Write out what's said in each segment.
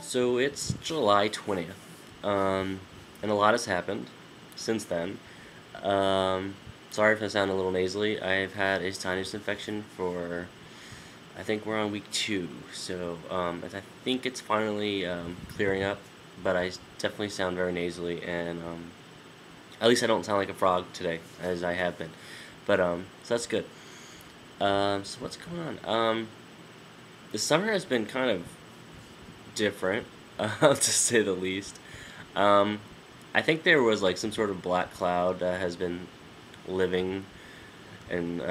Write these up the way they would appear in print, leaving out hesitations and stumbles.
So it's July 20th, and a lot has happened since then. Um, Sorry if I sound a little nasally. I've had a sinus infection for, I think we're on week 2, so I think it's finally clearing up, but I definitely sound very nasally, and at least I don't sound like a frog today, as I have been. But so that's good. So what's going on? The summer has been kind of different, to say the least. Um, I think there was like some sort of black cloud that has been living and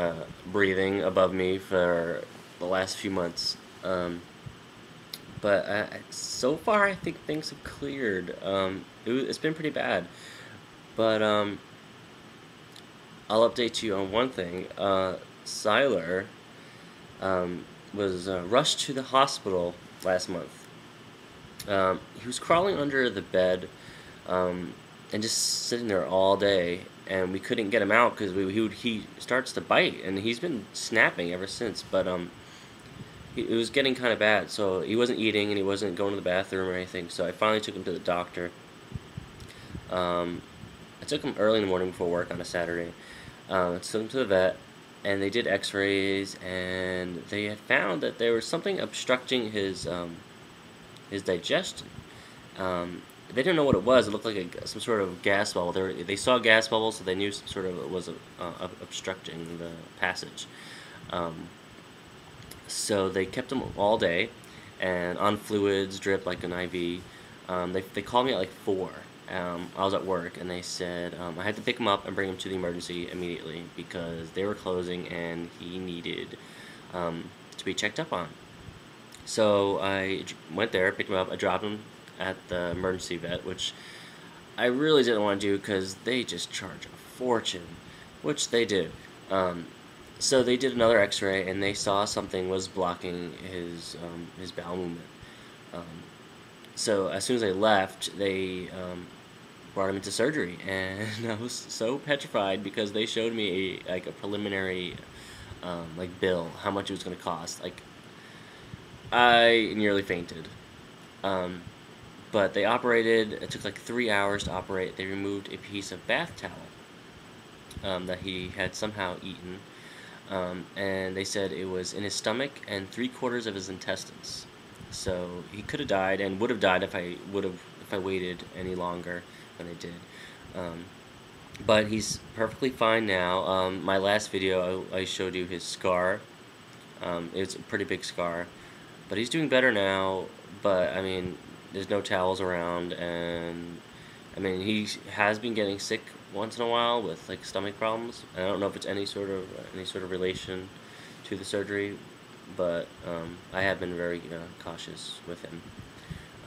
breathing above me for the last few months. But so far, I think things have cleared. It's been pretty bad, but I'll update you on one thing. Siler was rushed to the hospital last month. He was crawling under the bed and just sitting there all day, and we couldn't get him out because he starts to bite, and he's been snapping ever since. But it was getting kind of bad, so he wasn't eating and he wasn't going to the bathroom or anything. So I finally took him to the doctor. Um, I took him early in the morning before work on a Saturday. Took him to the vet, and they did X-rays, and they had found that there was something obstructing his digestion. They didn't know what it was. It looked like some sort of gas bubble. They saw gas bubbles, so they knew some sort of it was obstructing the passage. Um, so they kept him all day, and on fluids, drip like an IV. They called me at like 4. I was at work, and they said I had to pick him up and bring him to the emergency immediately because they were closing, and he needed to be checked up on. So I went there, picked him up, I dropped him at the emergency vet, which I really didn't want to do because they just charge a fortune, which they did. Um, so they did another X-ray, and they saw something was blocking his bowel movement. Um, so as soon as I left, they brought him into surgery, and I was so petrified because they showed me a preliminary like bill, how much it was going to cost. Like I nearly fainted. Um, but they operated. It took like 3 hours to operate. They removed a piece of bath towel that he had somehow eaten, and they said it was in his stomach and 3/4 of his intestines. So he could have died and would have died if I waited any longer than I did. Um, but he's perfectly fine now. My last video, I showed you his scar. It's a pretty big scar, but he's doing better now. But I mean, there's no towels around, and I mean, he has been getting sick once in a while with like stomach problems. I don't know if it's any sort of relation to the surgery, but I have been very cautious with him.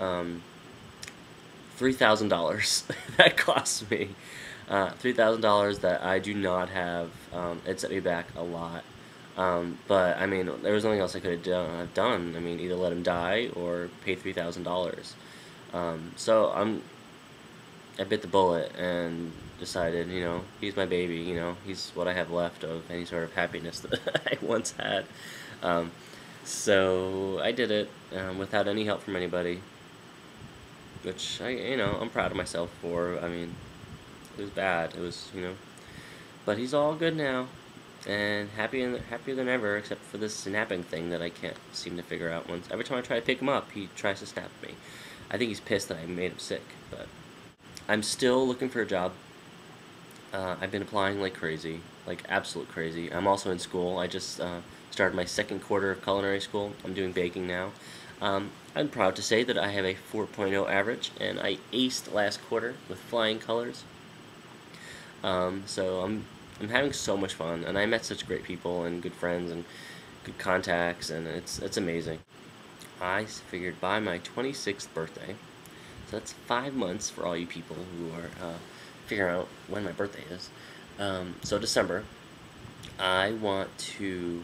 Um, $3,000 that cost me. $3,000 that I do not have. It set me back a lot. But I mean, there was nothing else I could have done. I mean, either let him die or pay $3,000. So I bit the bullet and decided, he's my baby. He's what I have left of any sort of happiness that I once had. Um, so I did it without any help from anybody, which I'm proud of myself for. I mean, it was bad. It was, but he's all good now and happier than ever, except for this snapping thing that I can't seem to figure out. Once every time I try to pick him up, he tries to snap at me. I think he's pissed that I made him sick, but I'm still looking for a job. I've been applying like crazy, like absolute crazy. I'm also in school. I just started my second quarter of culinary school. I'm doing baking now. I'm proud to say that I have a 4.0 average, and I aced last quarter with flying colors. So I'm having so much fun, and I met such great people and good friends and good contacts, and it's amazing. I figured by my 26th birthday, so that's 5 months for all you people who are figuring out when my birthday is. So December, I want to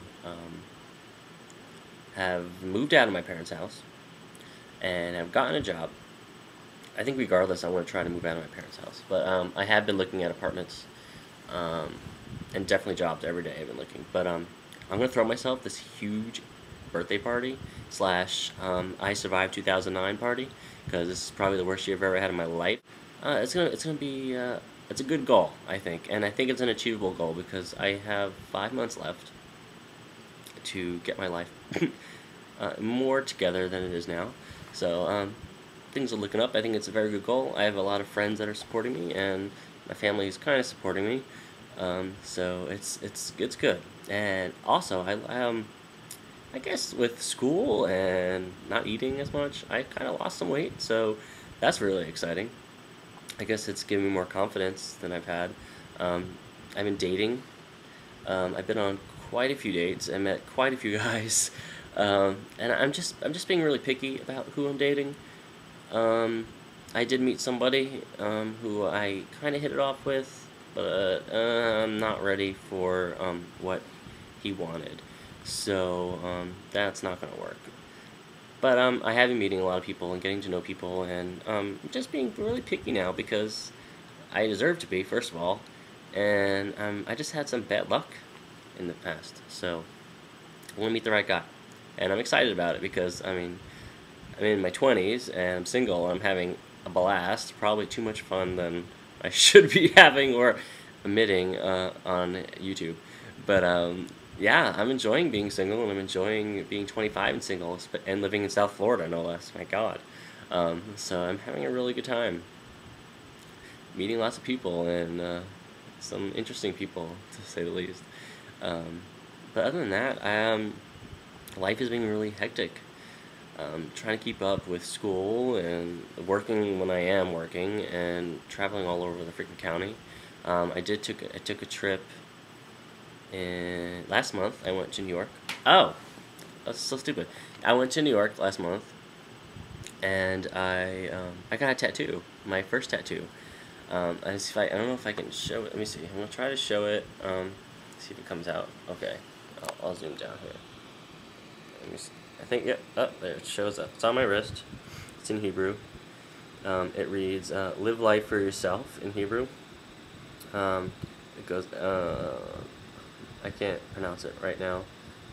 have moved out of my parents' house and have gotten a job. I think regardless, I want to try to move out of my parents' house. But I have been looking at apartments and definitely jobs every day. I've been looking. But I'm going to throw myself this huge birthday party slash I survived 2009 party, because this is probably the worst year I've ever had in my life. It's gonna be it's a good goal, I think, and I think it's an achievable goal because I have 5 months left to get my life more together than it is now. So things are looking up. I think it's a very good goal. I have a lot of friends that are supporting me, and my family is kind of supporting me. So it's good. And also, I guess with school and not eating as much, I kind of lost some weight. So that's really exciting. I guess it's given me more confidence than I've had. I've been dating. I've been on quite a few dates. I met quite a few guys, and I'm just being really picky about who I'm dating. I did meet somebody who I kind of hit it off with, but I'm not ready for what he wanted, so that's not gonna work. But I have been meeting a lot of people and getting to know people, and just being really picky now because I deserve to be, first of all, and I just had some bad luck in the past, so I want to meet the right guy, and I'm excited about it because I'm in my 20s and I'm single and I'm having a blast, probably too much fun than I should be having or admitting on YouTube, but yeah, I'm enjoying being single, and I'm enjoying being 25 and single, and living in South Florida, no less. My God. So I'm having a really good time. Meeting lots of people, and some interesting people, to say the least. But other than that, life is being really hectic. Trying to keep up with school, and working when I am working, and traveling all over the freaking county. I took a trip. And last month I went to New York. Oh, that's so stupid. I went to New York last month, and I got a tattoo, my first tattoo. I don't know if I can show it. Let me see. I'm gonna try to show it. See if it comes out. Okay, I'll zoom down here. Let me see. I think yep. Oh, there it shows up. It's on my wrist. It's in Hebrew. It reads, "Live life for yourself" in Hebrew. It goes. I can't pronounce it right now.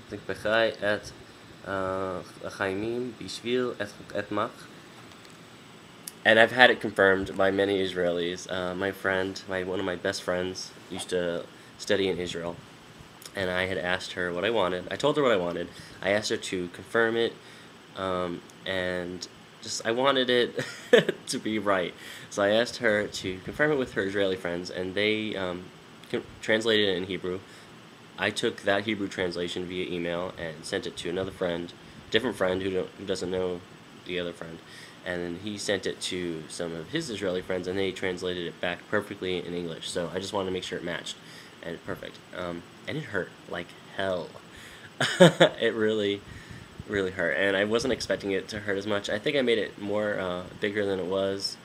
I think Bechai et Chaimim Bishvil et Mach. And I've had it confirmed by many Israelis. One of my best friends, used to study in Israel, and I had asked her what I wanted. I told her what I wanted. I asked her to confirm it, and I wanted it to be right. So I asked her to confirm it with her Israeli friends, and they translated it in Hebrew. I took that Hebrew translation via email and sent it to another friend, different friend who doesn't know the other friend, and then he sent it to some of his Israeli friends, and they translated it back perfectly in English. So I just wanted to make sure it matched, and perfect. And it hurt like hell. It really, really hurt, and I wasn't expecting it to hurt as much. I think I made it more bigger than it was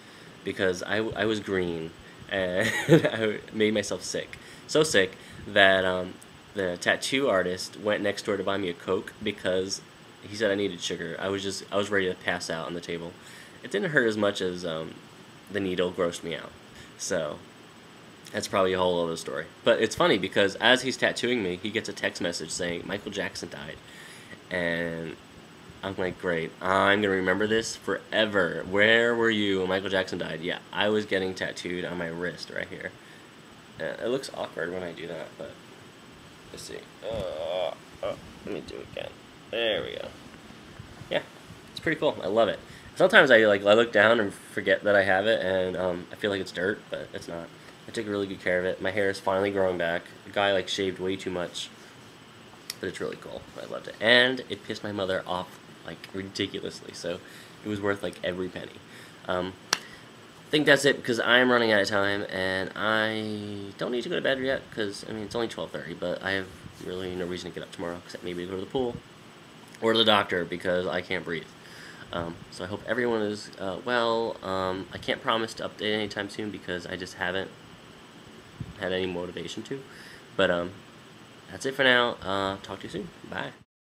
because I was green, and I made myself sick, so sick that the tattoo artist went next door to buy me a Coke because he said I needed sugar. I was ready to pass out on the table. It didn't hurt as much as the needle grossed me out. So that's probably a whole other story. But it's funny because as he's tattooing me, he gets a text message saying Michael Jackson died. And I'm like, great, I'm going to remember this forever. Where were you when Michael Jackson died? Yeah, I was getting tattooed on my wrist right here. It looks awkward when I do that, but let's see. Let me do it again. There we go. Yeah, it's pretty cool. I love it. Sometimes I look down and forget that I have it, and I feel like it's dirt, but it's not. I took really good care of it. My hair is finally growing back. The guy shaved way too much, but it's really cool. I loved it, and it pissed my mother off ridiculously. So it was worth every penny. I think that's it because I'm running out of time, and I don't need to go to bed yet because it's only 12:30, but I have really no reason to get up tomorrow except maybe to go to the pool or to the doctor because I can't breathe. So I hope everyone is well. I can't promise to update anytime soon because I just haven't had any motivation to. But that's it for now. Talk to you soon. Bye.